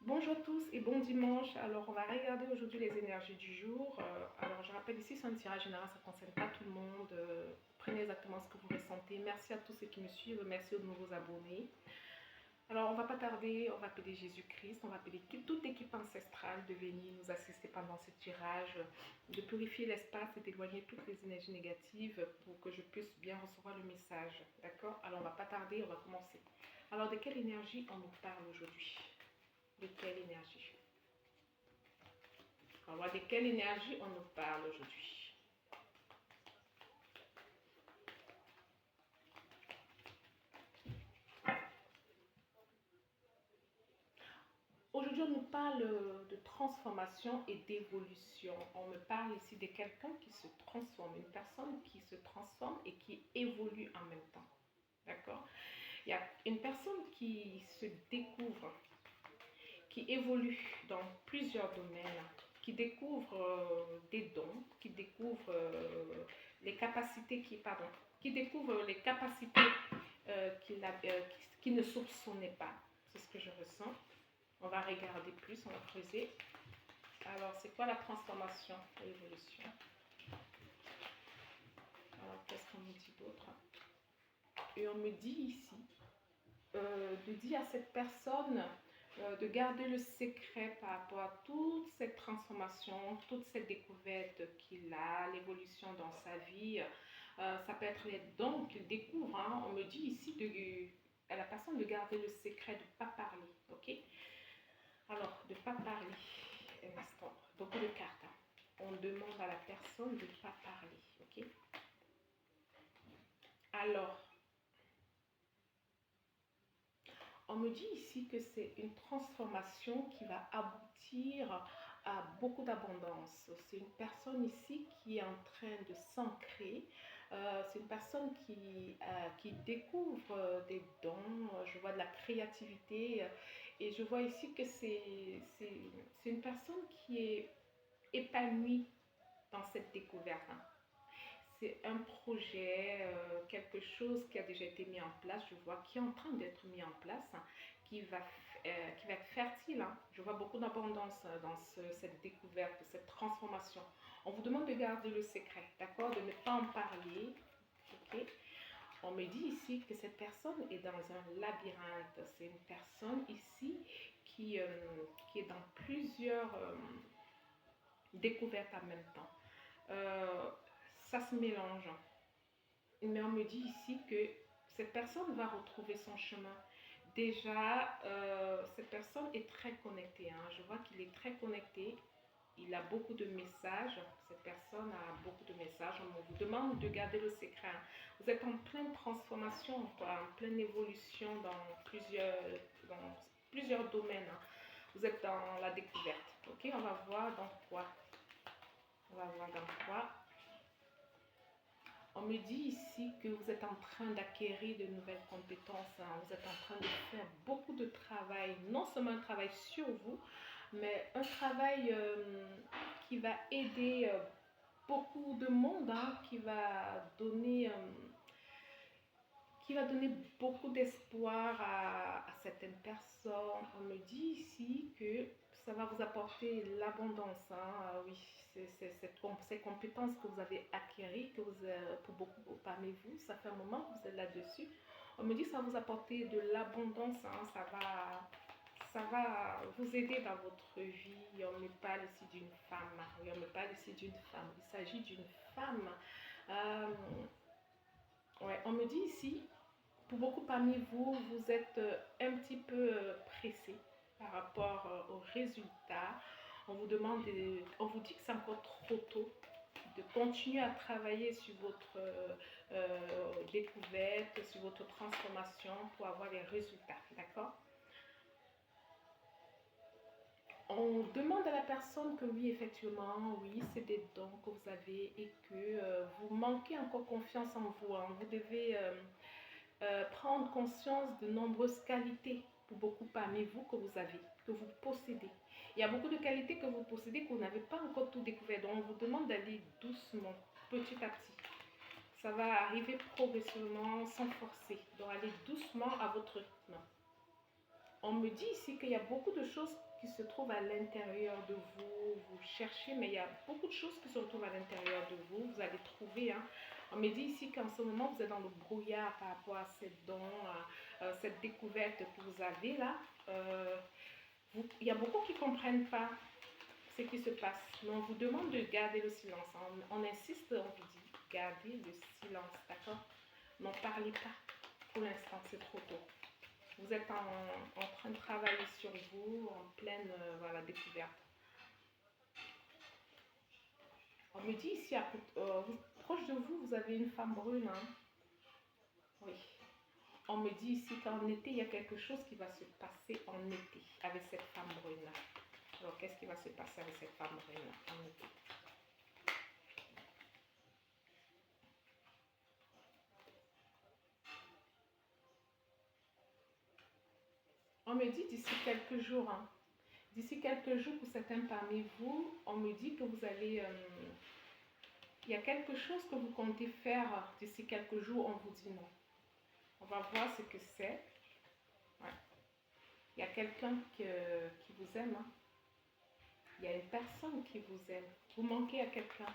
Bonjour à tous et bon dimanche. Alors, on va regarder aujourd'hui les énergies du jour. Alors, je rappelle ici, c'est un tirage général, ça ne concerne pas tout le monde. Prenez exactement ce que vous ressentez. Merci à tous ceux qui me suivent. Merci aux nouveaux abonnés. Alors, on ne va pas tarder. On va appeler Jésus-Christ. On va appeler toute équipe ancestrale de venir nous assister pendant ce tirage, de purifier l'espace et d'éloigner toutes les énergies négatives pour que je puisse bien recevoir le message. D'accord? Alors, on ne va pas tarder. On va commencer. Alors, de quelle énergie on nous parle aujourd'hui? De quelle énergie? Alors, de quelle énergie on nous parle aujourd'hui? Aujourd'hui, on nous parle de transformation et d'évolution. On me parle ici de quelqu'un qui se transforme, une personne qui se transforme et qui évolue en même temps. D'accord? Il y a une personne qui se découvre, qui évolue dans plusieurs domaines, qui découvre des dons, qui découvre les capacités qui découvre les capacités qui ne soupçonnait pas. C'est ce que je ressens. On va regarder plus, on va creuser. Alors, c'est quoi la transformation et l'évolution? Alors, qu'est-ce qu'on me dit d'autre? Et on me dit ici de dire à cette personne de garder le secret par rapport à toute cette transformation, toute cette découverte qu'il a, l'évolution dans sa vie. Ça peut être les dons qu'il découvre. Hein. On me dit ici à la personne de garder le secret, de ne pas parler. Ok? Alors, de ne pas parler. Un instant. Beaucoup de cartes. Hein. On demande à la personne de ne pas parler. Ok? Alors, on me dit ici que c'est une transformation qui va aboutir à beaucoup d'abondance. C'est une personne ici qui est en train de s'ancrer. C'est une personne qui découvre des dons. Je vois de la créativité. Et je vois ici que c'est une personne qui est épanouie dans cette découverte. Hein. C'est un projet, quelque chose qui a déjà été mis en place, je vois, qui est en train d'être mis en place, hein, qui va être fertile. Hein. Je vois beaucoup d'abondance dans cette découverte, cette transformation. On vous demande de garder le secret, d'accord, de ne pas en parler. Okay. On me dit ici que cette personne est dans un labyrinthe. C'est une personne ici qui est dans plusieurs découvertes en même temps. Ça se mélange. Mais on me dit ici que cette personne va retrouver son chemin. Déjà, cette personne est très connectée. Hein. Je vois qu'il est très connecté. Il a beaucoup de messages. Cette personne a beaucoup de messages. On vous demande de garder le secret. Hein. Vous êtes en pleine transformation, quoi, en pleine évolution dans plusieurs domaines. Hein. Vous êtes dans la découverte. Ok, on va voir dans quoi. On va voir dans quoi. On me dit ici que vous êtes en train d'acquérir de nouvelles compétences. Hein. Vous êtes en train de faire beaucoup de travail, non seulement un travail sur vous, mais un travail qui va aider beaucoup de monde, hein, qui va donner beaucoup d'espoir à certaines personnes. On me dit ici que ça va vous apporter l'abondance. Hein. Oui, ces compétences que vous avez acquises, pour beaucoup parmi vous, ça fait un moment que vous êtes là-dessus. On me dit que ça va vous apporter de l'abondance. Hein. Ça va vous aider dans votre vie. On me parle ici d'une femme. Oui, on me parle ici d'une femme. Il s'agit d'une femme. Ouais, on me dit ici, pour beaucoup parmi vous, vous êtes un petit peu pressé par rapport aux résultats. On on vous dit que c'est encore trop tôt de continuer à travailler sur votre découverte, sur votre transformation pour avoir les résultats, d'accord? On demande à la personne que oui, effectivement, oui, c'est des dons que vous avez et que vous manquez encore confiance en vous. Hein. Vous devez prendre conscience de nombreuses qualités pour beaucoup parmi vous que vous avez, que vous possédez. Il y a beaucoup de qualités que vous possédez que vous n'avez pas encore tout découvert. Donc, on vous demande d'aller doucement, petit à petit. Ça va arriver progressivement, sans forcer. Donc, allez doucement à votre rythme. On me dit ici qu'il y a beaucoup de choses qui se trouvent à l'intérieur de vous. Vous cherchez, mais il y a beaucoup de choses qui se retrouvent à l'intérieur de vous. Vous allez trouver. Hein. On me dit ici qu'en ce moment, vous êtes dans le brouillard par rapport à ces dons, à cette découverte que vous avez là. Il y a beaucoup qui ne comprennent pas ce qui se passe. Mais on vous demande de garder le silence. On insiste, on vous dit, gardez le silence, d'accord? N'en parlez pas. Pour l'instant, c'est trop tôt. Vous êtes en train de travailler sur vous, en pleine voilà, découverte. On me dit ici, proche de vous, vous avez une femme brune. Hein? Oui. On me dit ici qu'en été, il y a quelque chose qui va se passer en été avec cette femme brune. Alors, qu'est-ce qui va se passer avec cette femme brune en été? On me dit d'ici quelques jours, hein, d'ici quelques jours pour certains parmi vous, on me dit que vous allez... il y a quelque chose que vous comptez faire d'ici quelques jours, on vous dit non. On va voir ce que c'est. Ouais. Il y a quelqu'un qui vous aime. Hein. Il y a une personne qui vous aime. Vous manquez à quelqu'un.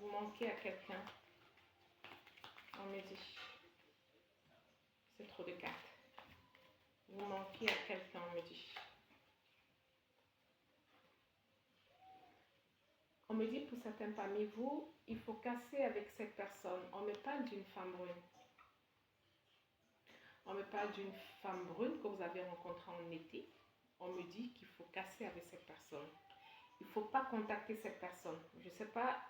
Vous manquez à quelqu'un. On me dit. C'est trop de cartes. Vous manquez à quelqu'un, on me dit. On me dit pour certains parmi vous, il faut casser avec cette personne. On me parle d'une femme brune. On me parle d'une femme brune que vous avez rencontrée en été. On me dit qu'il faut casser avec cette personne. Il ne faut pas contacter cette personne. Je ne sais pas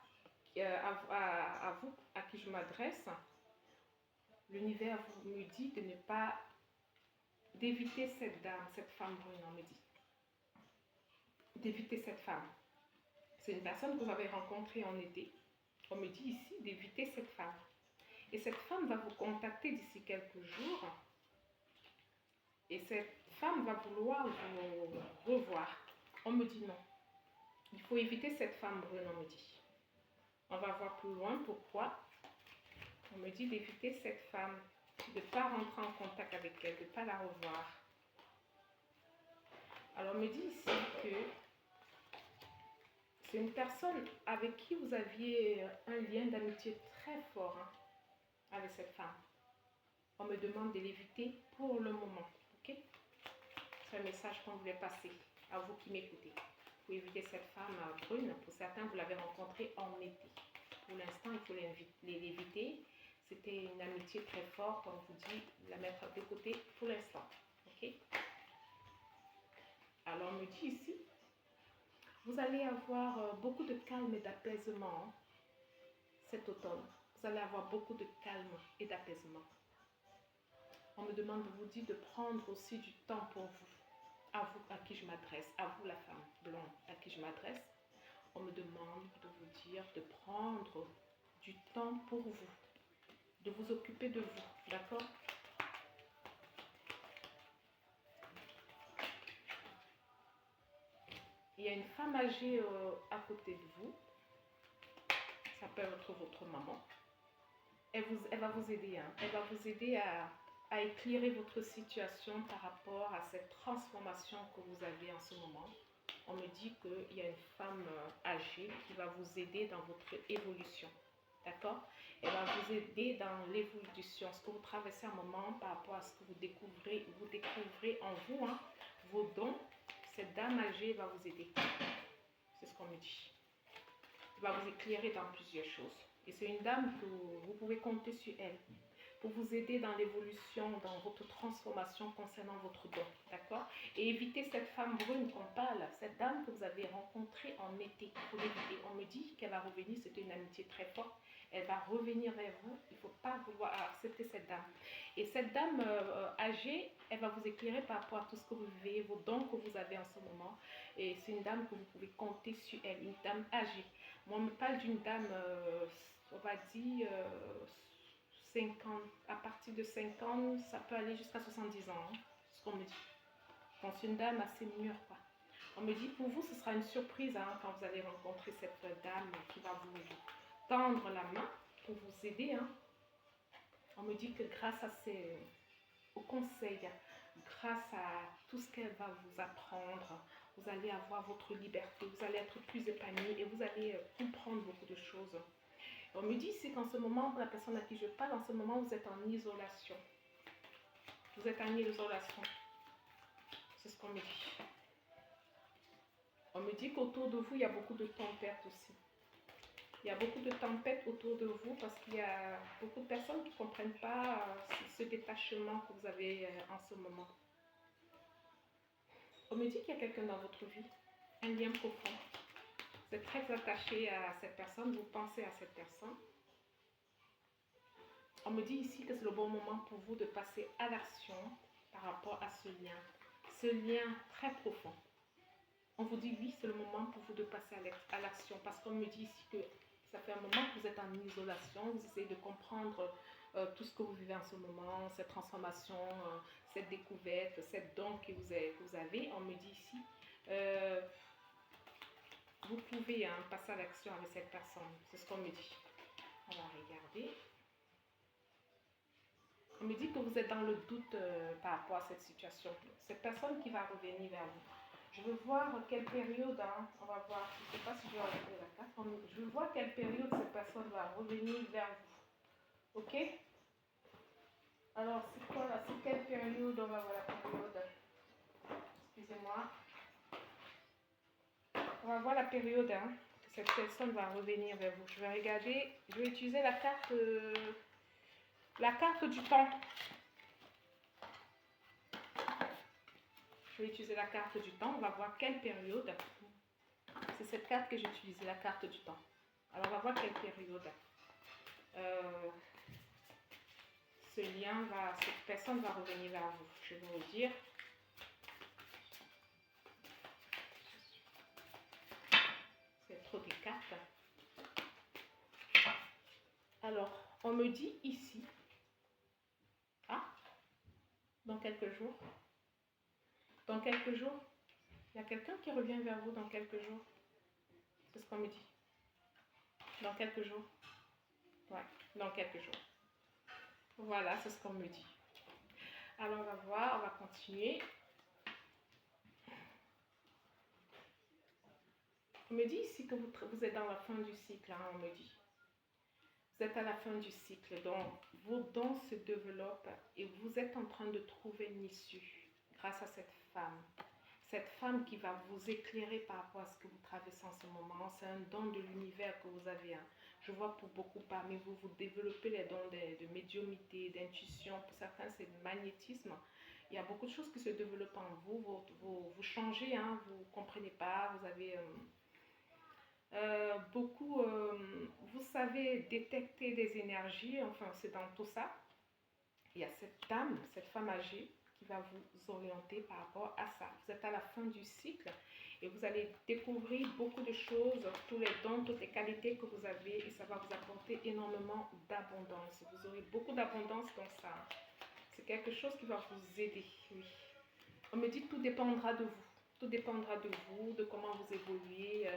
à vous, à qui je m'adresse. L'univers me dit de ne pas, d'éviter cette dame, cette femme brune, on me dit. D'éviter cette femme. C'est une personne que vous avez rencontrée en été. On me dit ici d'éviter cette femme. Et cette femme va vous contacter d'ici quelques jours. Et cette femme va vouloir vous revoir. On me dit non. Il faut éviter cette femme brune, on me dit. On va voir plus loin pourquoi. On me dit d'éviter cette femme, de ne pas rentrer en contact avec elle, de ne pas la revoir. Alors on me dit ici que c'est une personne avec qui vous aviez un lien d'amitié très fort hein, avec cette femme. On me demande de l'éviter pour le moment. Ok? C'est un message qu'on voulait passer à vous qui m'écoutez. Pour éviter cette femme brune, pour certains, vous l'avez rencontrée en été. Pour l'instant, il faut l'éviter. C'était une amitié très forte, on vous dit la mettre de côté pour l'instant. Ok? Alors, on me dit ici, vous allez avoir beaucoup de calme et d'apaisement hein, cet automne. Vous allez avoir beaucoup de calme et d'apaisement. On me demande, vous dit de prendre aussi du temps pour vous. À vous à qui je m'adresse, à vous la femme blonde à qui je m'adresse. On me demande de vous dire de prendre du temps pour vous. De vous occuper de vous, d'accord? Il y a une femme âgée à côté de vous. Ça peut être votre maman. Elle va vous aider. Hein. Elle va vous aider à éclairer votre situation par rapport à cette transformation que vous avez en ce moment. On me dit qu'il y a une femme âgée qui va vous aider dans votre évolution. D'accord? Elle va vous aider dans l'évolution, ce que vous traversez un moment par rapport à ce que vous découvrez en vous, hein, vos dons. Cette dame âgée va vous aider. C'est ce qu'on me dit. Elle va vous éclairer dans plusieurs choses. Et c'est une dame que vous pouvez compter sur elle pour vous aider dans l'évolution, dans votre transformation concernant votre don, d'accord? Et éviter cette femme brune qu'on parle, cette dame que vous avez rencontrée en été, il faut l'éviter. On me dit qu'elle va revenir, c'était une amitié très forte, elle va revenir vers vous, il ne faut pas vouloir accepter cette dame. Et cette dame âgée, elle va vous éclairer par rapport à tout ce que vous vivez, vos dons que vous avez en ce moment. Et c'est une dame que vous pouvez compter sur elle, une dame âgée. Moi, on me parle d'une dame, on va dire... 50, à partir de 50, ça peut aller jusqu'à 70 ans, hein, ce qu'on me dit. Donc c'est une dame assez mûre, quoi. On me dit pour vous, ce sera une surprise hein, quand vous allez rencontrer cette dame qui va vous tendre la main pour vous aider. Hein. On me dit que grâce à au conseil, grâce à tout ce qu'elle va vous apprendre, vous allez avoir votre liberté, vous allez être plus épanoui et vous allez comprendre beaucoup de choses. On me dit ici qu'en ce moment, la personne à qui je parle, en ce moment, vous êtes en isolation. Vous êtes en isolation. C'est ce qu'on me dit. On me dit qu'autour de vous, il y a beaucoup de tempêtes aussi. Il y a beaucoup de tempêtes autour de vous parce qu'il y a beaucoup de personnes qui ne comprennent pas ce détachement que vous avez en ce moment. On me dit qu'il y a quelqu'un dans votre vie, un lien profond. Vous êtes très attaché à cette personne, vous pensez à cette personne. On me dit ici que c'est le bon moment pour vous de passer à l'action par rapport à ce lien très profond. On vous dit oui, c'est le moment pour vous de passer à l'action parce qu'on me dit ici que ça fait un moment que vous êtes en isolation, vous essayez de comprendre tout ce que vous vivez en ce moment, cette transformation, cette découverte, cette don que vous avez. On me dit ici, vous pouvez passer à l'action avec cette personne, c'est ce qu'on me dit. On va regarder. On me dit que vous êtes dans le doute par rapport à cette situation. Cette personne qui va revenir vers vous. Je veux voir quelle période, on va voir, je ne sais pas si je vais regarder la carte, je veux voir quelle période cette personne va revenir vers vous. Ok? Alors, c'est quoi là? C'est quelle période? On va voir la période. Excusez-moi. On va voir la période que cette personne va revenir vers vous. Je vais regarder, je vais utiliser la carte du temps. Je vais utiliser la carte du temps. On va voir quelle période. C'est cette carte que j'ai utilisée, la carte du temps. Alors, on va voir quelle période. Cette personne va revenir vers vous. Je vais vous dire. C'est trop de cartes. Alors, on me dit ici. Dans quelques jours. Dans quelques jours. Il y a quelqu'un qui revient vers vous dans quelques jours. C'est ce qu'on me dit. Dans quelques jours. Ouais, dans quelques jours. Voilà, c'est ce qu'on me dit. Alors, on va voir, on va continuer. On me dit ici que vous êtes dans la fin du cycle, on me dit. Vous êtes à la fin du cycle, donc vos dons se développent et vous êtes en train de trouver une issue grâce à cette femme. Cette femme qui va vous éclairer par rapport à ce que vous traversez en ce moment. C'est un don de l'univers que vous avez. Je vois pour beaucoup parmi vous, vous développez les dons de médiumnité, d'intuition. Pour certains, c'est le magnétisme. Il y a beaucoup de choses qui se développent en vous. Vous changez, vous ne comprenez pas. Vous avez vous savez détecter des énergies. Enfin, c'est dans tout ça. Il y a cette dame, cette femme âgée qui va vous orienter par rapport à ça. Vous êtes à la fin du cycle et vous allez découvrir beaucoup de choses, tous les dons, toutes les qualités que vous avez et ça va vous apporter énormément d'abondance. Vous aurez beaucoup d'abondance dans ça. C'est quelque chose qui va vous aider, oui. On me dit que tout dépendra de vous. Tout dépendra de vous, de comment vous évoluez,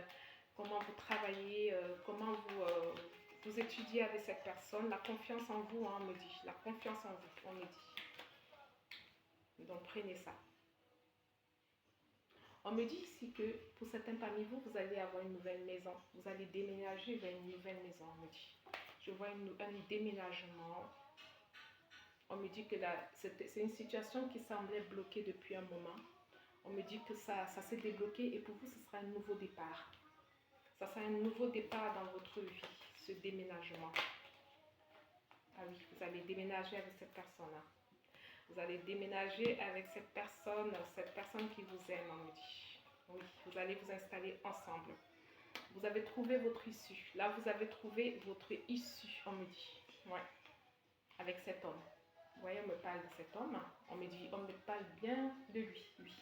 comment vous travaillez, comment vous étudiez avec cette personne. La confiance en vous, on me dit. La confiance en vous, on me dit. Donc, prenez ça. On me dit ici que pour certains parmi vous, vous allez avoir une nouvelle maison. Vous allez déménager vers une nouvelle maison, on me dit. Je vois un déménagement. On me dit que c'est une situation qui semblait bloquée depuis un moment. On me dit que ça s'est débloqué et pour vous, ce sera un nouveau départ. Ça sera un nouveau départ dans votre vie, ce déménagement. Ah oui, vous allez déménager avec cette personne-là. Vous allez déménager avec cette personne qui vous aime, on me dit. Oui, vous allez vous installer ensemble. Vous avez trouvé votre issue. Là, vous avez trouvé votre issue, on me dit. Ouais, avec cet homme. Vous voyez, on me parle de cet homme. On me parle bien de lui, oui.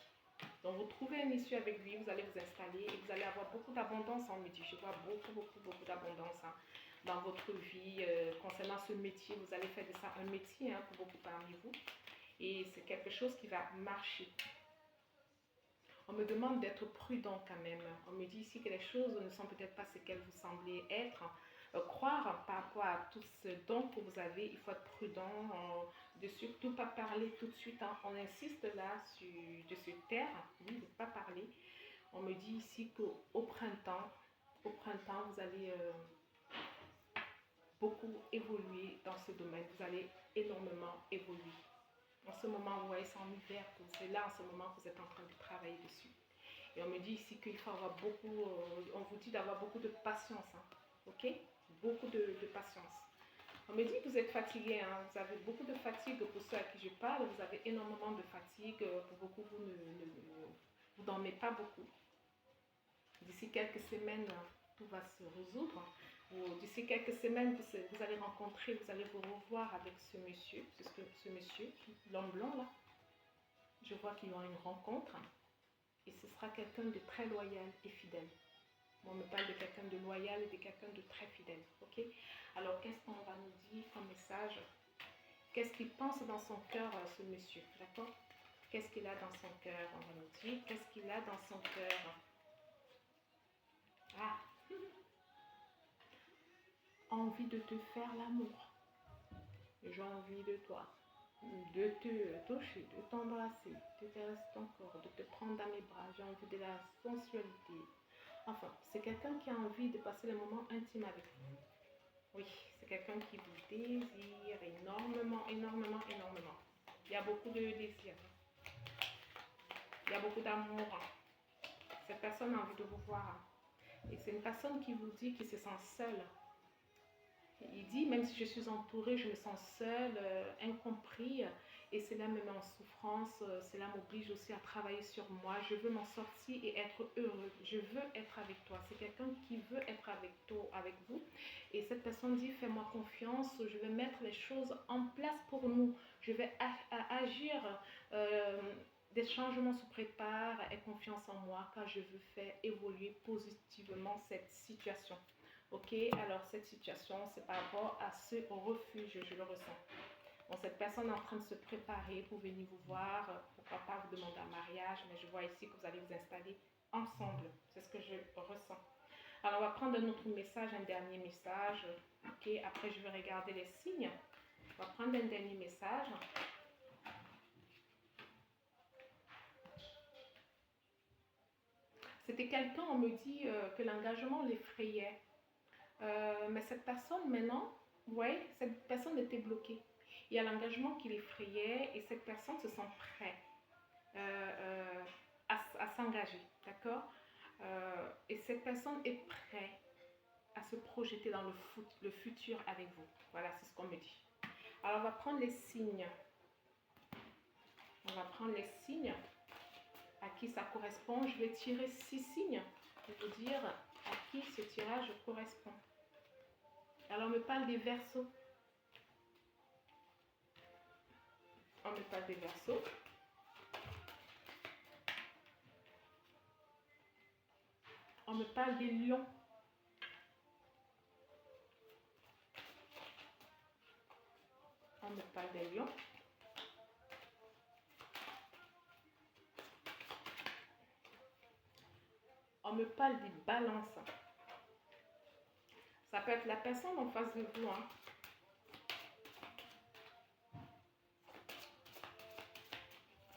Donc, vous trouvez une issue avec lui, vous allez vous installer et vous allez avoir beaucoup d'abondance, on me dit. Je vois beaucoup d'abondance dans votre vie. Concernant ce métier, vous allez faire de ça un métier pour beaucoup parmi vous. Et c'est quelque chose qui va marcher. On me demande d'être prudent quand même. On me dit ici que les choses ne sont peut-être pas ce qu'elles vous semblent être. croire par rapport à tout ce don que vous avez. Il faut être prudent de surtout pas parler tout de suite. Hein. On insiste là de se taire, oui, de ne pas parler. On me dit ici qu'au printemps, vous allez beaucoup évoluer dans ce domaine. Vous allez énormément évoluer. En ce moment, vous voyez, c'est en hiver, c'est là en ce moment que vous êtes en train de travailler dessus. Et on me dit ici qu'il faut avoir beaucoup, on vous dit d'avoir beaucoup de patience, hein, ok? Beaucoup de patience. On me dit que vous êtes fatigué, hein, vous avez beaucoup de fatigue pour ceux à qui je parle, vous avez énormément de fatigue, pour beaucoup vous dormez pas beaucoup. D'ici quelques semaines, tout va se résoudre. D'ici quelques semaines, vous allez rencontrer, vous allez vous revoir avec ce monsieur, l'homme blanc là. Je vois qu'il y aura une rencontre et ce sera quelqu'un de très loyal et fidèle. On me parle de quelqu'un de loyal et de quelqu'un de très fidèle. Ok? Alors, qu'est-ce qu'on va nous dire comme message? Qu'est-ce qu'il pense dans son cœur, ce monsieur? D'accord? Qu'est-ce qu'il a dans son cœur? On va nous dire. Qu'est-ce qu'il a dans son cœur? Ah! Envie de te faire l'amour. J'ai envie de toi. De te toucher, de t'embrasser, de caresser ton corps, de te prendre dans mes bras. J'ai envie de la sensualité. Enfin, c'est quelqu'un qui a envie de passer les moments intimes avec vous. Oui, c'est quelqu'un qui vous désire énormément, énormément, énormément. Il y a beaucoup de désir. Il y a beaucoup d'amour. Cette personne a envie de vous voir. Et c'est une personne qui vous dit qu'il se sent seul. Il dit, même si je suis entourée, je me sens seule, incompris, et cela me met en souffrance, cela m'oblige aussi à travailler sur moi. Je veux m'en sortir et être heureux. Je veux être avec toi. C'est quelqu'un qui veut être avec toi, avec vous. Et cette personne dit, fais-moi confiance, je vais mettre les choses en place pour nous. Je vais agir. Des changements se préparent, aie confiance en moi, car je veux faire évoluer positivement cette situation. Ok, alors cette situation, c'est par rapport à ce refuge, je le ressens. Bon, cette personne est en train de se préparer pour venir vous voir, pourquoi pas vous demander un mariage, mais je vois ici que vous allez vous installer ensemble. C'est ce que je ressens. Alors, on va prendre un autre message, un dernier message. Ok, après je vais regarder les signes. On va prendre un dernier message. C'était quelqu'un, on me dit que l'engagement l'effrayait. Mais cette personne maintenant, vous voyez, cette personne était bloquée. Il y a l'engagement qui l'effrayait et cette personne se sent prête à s'engager, d'accord? Et cette personne est prête à se projeter dans le futur avec vous. Voilà, c'est ce qu'on me dit. Alors, on va prendre les signes. On va prendre les signes à qui ça correspond. Je vais tirer 6 signes pour vous dire à qui ce tirage correspond. Alors, on me parle des Verseaux. On me parle des Verseaux. On me parle des Lions. On me parle des Lions. On me parle des Balances. Ça peut être la personne en face de vous. Hein.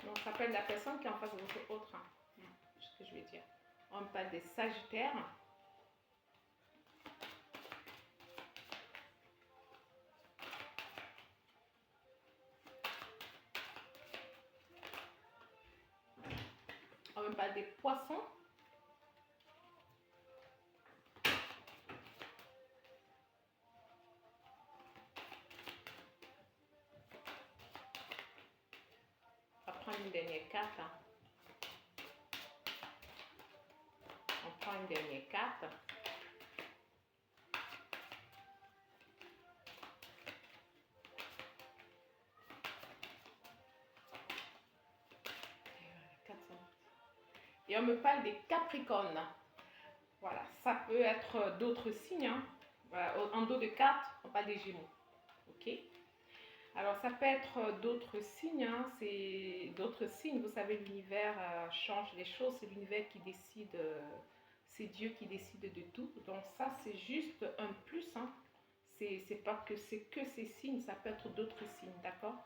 Donc, ça peut être la personne qui est en face de votre autre. Hein. C'est ce que je vais dire. On me parle des Sagittaires. On me parle des Poissons. On va prendre une dernière carte. Hein. On prend une dernière carte. Et on me parle des Capricornes. Voilà, ça peut être d'autres signes. Hein. Voilà, en dos de carte, on parle des Gémeaux. Ok. Alors, ça peut être d'autres signes. Hein. C'est d'autres signes. Vous savez, l'univers change les choses. C'est l'univers qui décide c'est Dieu qui décide de tout. Donc ça, c'est juste un plus, hein. C'est pas que c'est que ces signes, ça peut être d'autres signes, d'accord?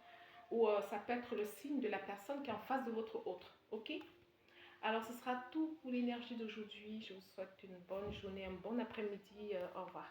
Ou ça peut être le signe de la personne qui est en face de votre autre, ok? Alors, ce sera tout pour l'énergie d'aujourd'hui. Je vous souhaite une bonne journée, un bon après-midi. Au revoir.